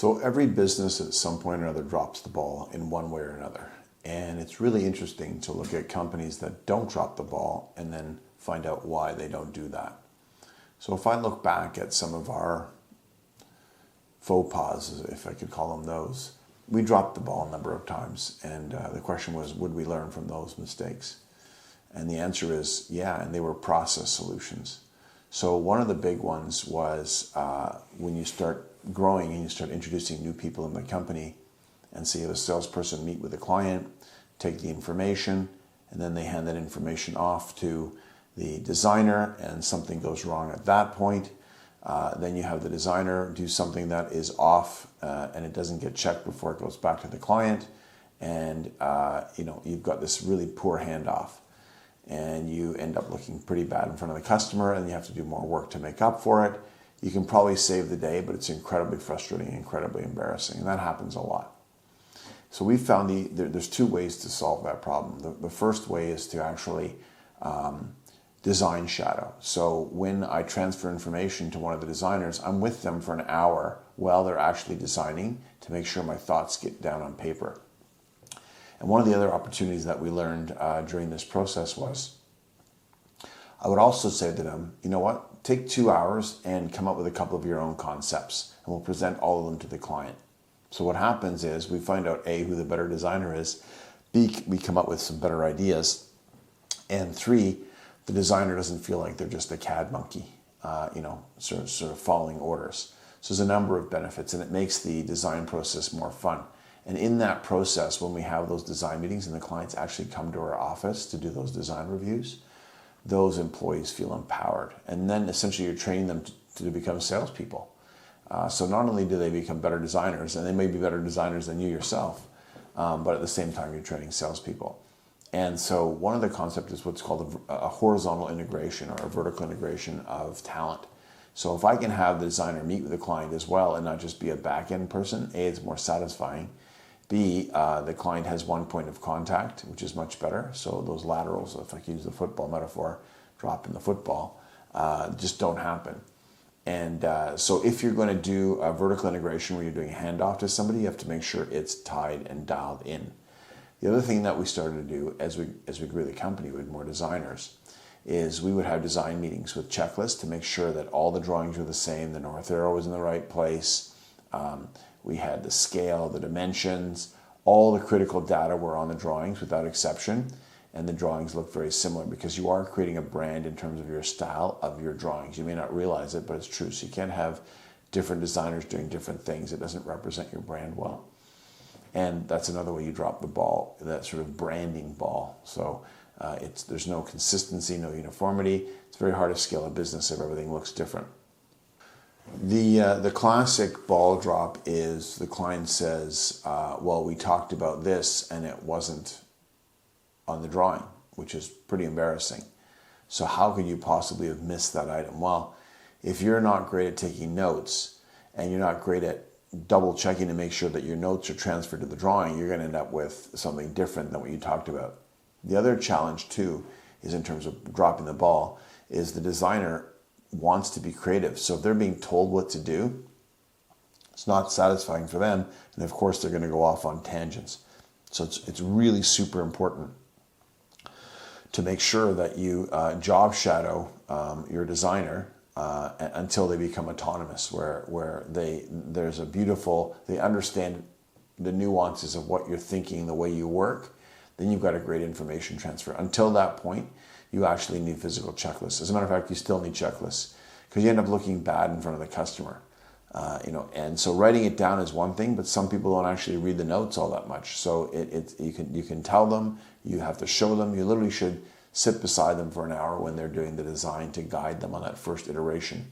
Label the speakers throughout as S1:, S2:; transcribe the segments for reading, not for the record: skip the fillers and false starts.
S1: So every business at some point or another drops the ball in one way or another. And it's really interesting to look at companies that don't drop the ball and then find out why they don't do that. So if I look back at some of our faux pas, if I could call them those, we dropped the ball a number of times. And the question was, would we learn from those mistakes? And the answer is, yeah, and they were process solutions. So one of the big ones was when you start growing and you start introducing new people in the company, and so you have a salesperson meet with a client, take the information, and then they hand that information off to the designer, and something goes wrong at that point. Then you have the designer do something that is off, and it doesn't get checked before it goes back to the client, and you've got this really poor handoff, and you end up looking pretty bad in front of the customer, and you have to do more work to make up for it. You can probably save the day, but it's incredibly frustrating, incredibly embarrassing, and that happens a lot. So we found there's two ways to solve that problem. The first way is to actually design shadow. So when I transfer information to one of the designers, I'm with them for an hour while they're actually designing to make sure my thoughts get down on paper. And one of the other opportunities that we learned during this process was, I would also say to them, you know what, take 2 hours and come up with a couple of your own concepts, and we'll present all of them to the client. So what happens is we find out, A, who the better designer is, B, we come up with some better ideas, and 3, the designer doesn't feel like they're just a CAD monkey, sort of following orders. So there's a number of benefits, and it makes the design process more fun. And in that process, when we have those design meetings and the clients actually come to our office to do those design reviews, those employees feel empowered. And then essentially you're training them to become salespeople. So not only do they become better designers, and they may be better designers than you yourself, but at the same time you're training salespeople. And so one of the concepts is what's called a horizontal integration or a vertical integration of talent. So if I can have the designer meet with the client as well and not just be a back-end person, A, it's more satisfying. B, the client has one point of contact, which is much better. So those laterals, if I can use the football metaphor, dropping the football, just don't happen. And so if you're going to do a vertical integration where you're doing a handoff to somebody, you have to make sure it's tied and dialed in. The other thing that we started to do as we grew the company with more designers is we would have design meetings with checklists to make sure that all the drawings were the same, the north arrow was in the right place, we had the scale, the dimensions, all the critical data were on the drawings without exception, and the drawings look very similar because you are creating a brand in terms of your style of your drawings. You may not realize it, but it's true. So you can't have different designers doing different things. It doesn't represent your brand well. And that's another way you drop the ball, that sort of branding ball. So there's no consistency, no uniformity. It's very hard to scale a business if everything looks different. The classic ball drop is the client says, well, we talked about this and it wasn't on the drawing, which is pretty embarrassing. So how could you possibly have missed that item? Well, if you're not great at taking notes and you're not great at double checking to make sure that your notes are transferred to the drawing, you're going to end up with something different than what you talked about. The other challenge too is in terms of dropping the ball is the designer wants to be creative. So if they're being told what to do, it's not satisfying for them. And of course they're going to go off on tangents. So it's really super important to make sure that you job shadow your designer until they become autonomous, where they understand the nuances of what you're thinking, the way you work. Then you've got a great information transfer. Until that point, you actually need physical checklists. As a matter of fact, you still need checklists because you end up looking bad in front of the customer. And so writing it down is one thing, but some people don't actually read the notes all that much. So you can tell them, you have to show them, you literally should sit beside them for an hour when they're doing the design to guide them on that first iteration.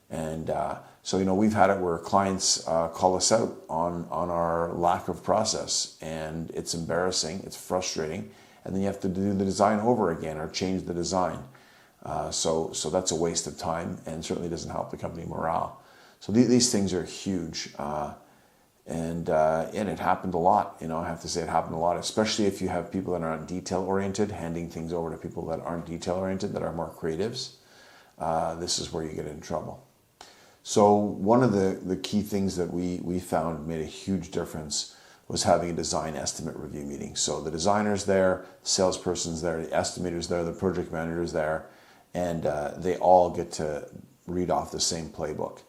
S1: And so we've had it where clients call us out on our lack of process, and it's embarrassing, it's frustrating, and then you have to do the design over again or change the design. So that's a waste of time and certainly doesn't help the company morale. So these things are huge, and it happened a lot. I have to say it happened a lot, especially if you have people that aren't detail-oriented, handing things over to people that aren't detail-oriented, that are more creatives. This is where you get in trouble. So one of the key things that we found made a huge difference was having a design estimate review meeting. So the designer's there, the salesperson's there, the estimator's there, the project manager's there, and they all get to read off the same playbook.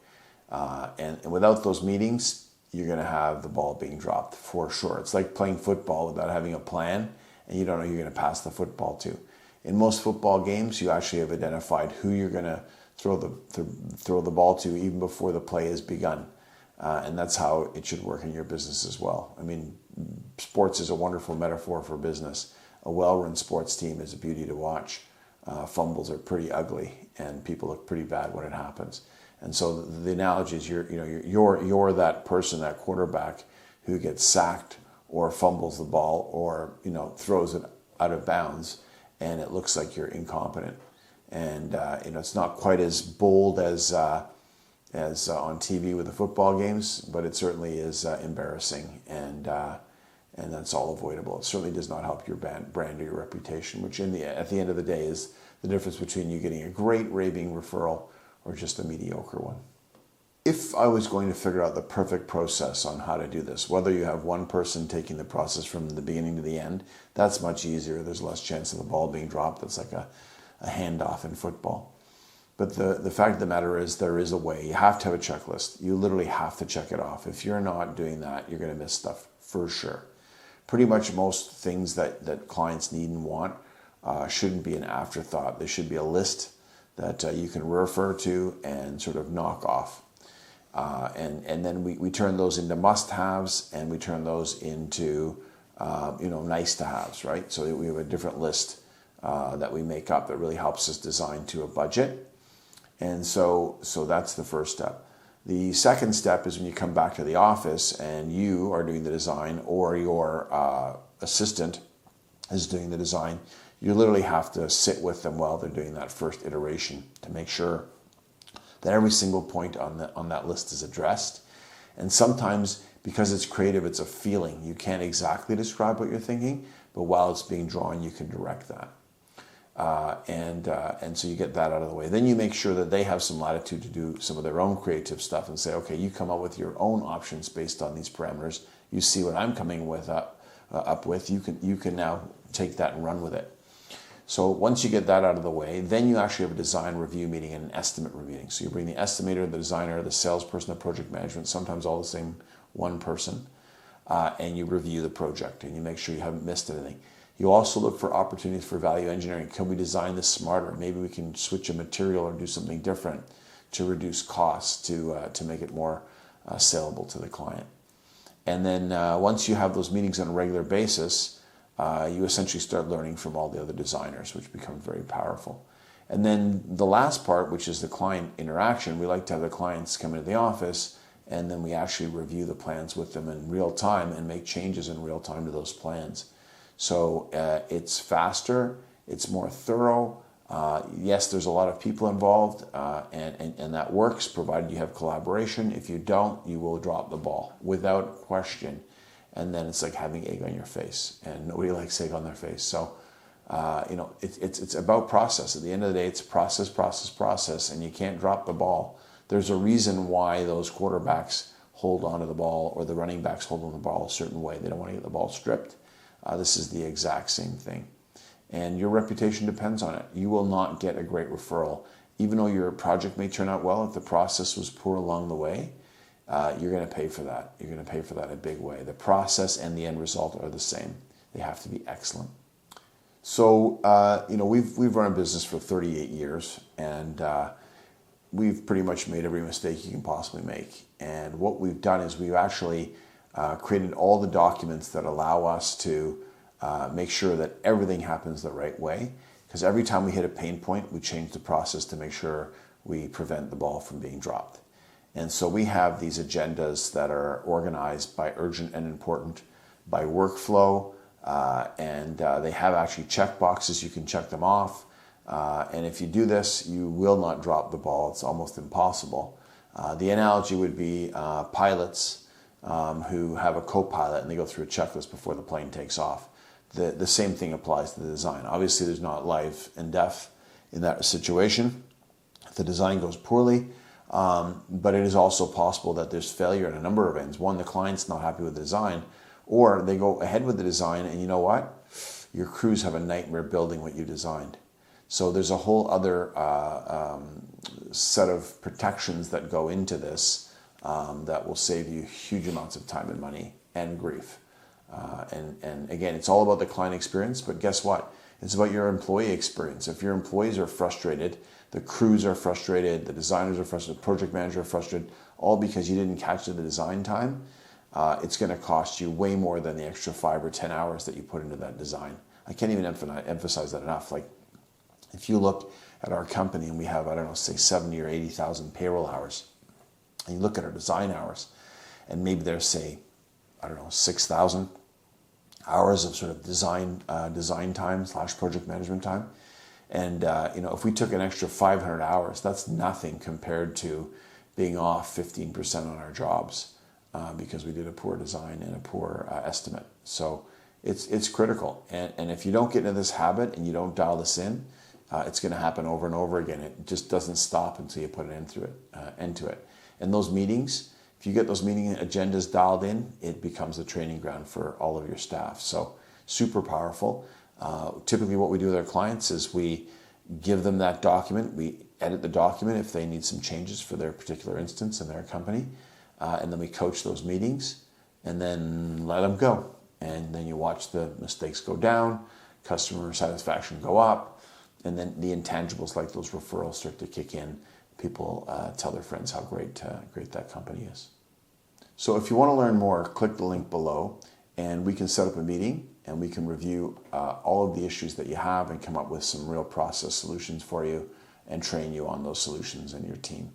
S1: And without those meetings, you're going to have the ball being dropped for sure. It's like playing football without having a plan, and you don't know who you're going to pass the football to. In most football games, you actually have identified who you're going to throw the ball to even before the play has begun. And that's how it should work in your business as well. I mean, sports is a wonderful metaphor for business. A well-run sports team is a beauty to watch. Fumbles are pretty ugly, and people look pretty bad when it happens. And so the analogy is you're that person, that quarterback, who gets sacked or fumbles the ball or throws it out of bounds, and it looks like you're incompetent. And it's not quite as bold as on TV with the football games, but it certainly is embarrassing, and that's all avoidable. It certainly does not help your brand or your reputation, which at the end of the day is the difference between you getting a great raving referral or just a mediocre one. If I was going to figure out the perfect process on how to do this, whether you have one person taking the process from the beginning to the end, that's much easier. There's less chance of the ball being dropped. That's like a handoff in football. But the fact of the matter is there is a way. You have to have a checklist. You literally have to check it off. If you're not doing that, you're going to miss stuff for sure. Pretty much most things that clients need and want shouldn't be an afterthought. There should be a list that you can refer to and sort of knock off. And then we turn those into must-haves, and we turn those into nice-to-haves, right? So we have a different list that we make up that really helps us design to a budget. And so that's the first step. The second step is when you come back to the office and you are doing the design, or your assistant is doing the design. You literally have to sit with them while they're doing that first iteration to make sure that every single point on that list is addressed. And sometimes, because it's creative, it's a feeling. You can't exactly describe what you're thinking, but while it's being drawn, you can direct that. And so you get that out of the way. Then you make sure that they have some latitude to do some of their own creative stuff and say, okay, you come up with your own options based on these parameters. You see what I'm coming up with. You can now take that and run with it. So once you get that out of the way, then you actually have a design review meeting and an estimate review meeting. So you bring the estimator, the designer, the salesperson, the project management, sometimes all the same one person, and you review the project and you make sure you haven't missed anything. You also look for opportunities for value engineering. Can we design this smarter? Maybe we can switch a material or do something different to reduce costs to make it more saleable to the client. And then once you have those meetings on a regular basis, you essentially start learning from all the other designers, which becomes very powerful. And then the last part, which is the client interaction, we like to have the clients come into the office, and then we actually review the plans with them in real time and make changes in real time to those plans. So it's faster, it's more thorough. Yes, there's a lot of people involved, and that works, provided you have collaboration. If you don't, you will drop the ball without question. And then it's like having egg on your face, and nobody likes egg on their face. So, it's about process. At the end of the day, it's process, and you can't drop the ball. There's a reason why those quarterbacks hold onto the ball, or the running backs hold on the ball a certain way. They don't want to get the ball stripped. This is the exact same thing. And your reputation depends on it. You will not get a great referral. Even though your project may turn out well, if the process was poor along the way, you're going to pay for that. You're going to pay for that in a big way. The process and the end result are the same. They have to be excellent. So, we've run a business for 38 years, and we've pretty much made every mistake you can possibly make. And what we've done is we've actually created all the documents that allow us to make sure that everything happens the right way. Because every time we hit a pain point, we change the process to make sure we prevent the ball from being dropped. And so we have these agendas that are organized by urgent and important, by workflow, and they have actually check boxes. You can check them off. And if you do this, you will not drop the ball. It's almost impossible. The analogy would be pilots who have a co-pilot and they go through a checklist before the plane takes off. The same thing applies to the design. Obviously, there's not life and death in that situation. If the design goes poorly, But it is also possible that there's failure at a number of ends. One, the client's not happy with the design, or they go ahead with the design and you know what? Your crews have a nightmare building what you designed. So there's a whole other set of protections that go into this that will save you huge amounts of time and money and grief. And again, it's all about the client experience, but guess what? It's about your employee experience. If your employees are frustrated, the crews are frustrated, the designers are frustrated, the project manager are frustrated, all because you didn't catch the design time, it's going to cost you way more than the extra 5 or 10 hours that you put into that design. I can't even emphasize that enough. Like, if you look at our company and we have, I don't know, say 70 or 80,000 payroll hours, and you look at our design hours, and maybe there's, say, I don't know, 6,000 hours of sort of design time / project management time. And if we took an extra 500 hours, that's nothing compared to being off 15% on our jobs because we did a poor design and a poor estimate. So it's critical. And if you don't get into this habit and you don't dial this in, it's going to happen over and over again. It just doesn't stop until you put an end to it. And those meetings, if you get those meeting agendas dialed in, it becomes a training ground for all of your staff. So super powerful. Typically what we do with our clients is we give them that document. We edit the document if they need some changes for their particular instance in their company. And then we coach those meetings and then let them go. And then you watch the mistakes go down, customer satisfaction go up, and then the intangibles like those referrals start to kick in. People tell their friends how great that company is. So if you want to learn more, click the link below and we can set up a meeting and we can review all of the issues that you have and come up with some real process solutions for you and train you on those solutions and your team.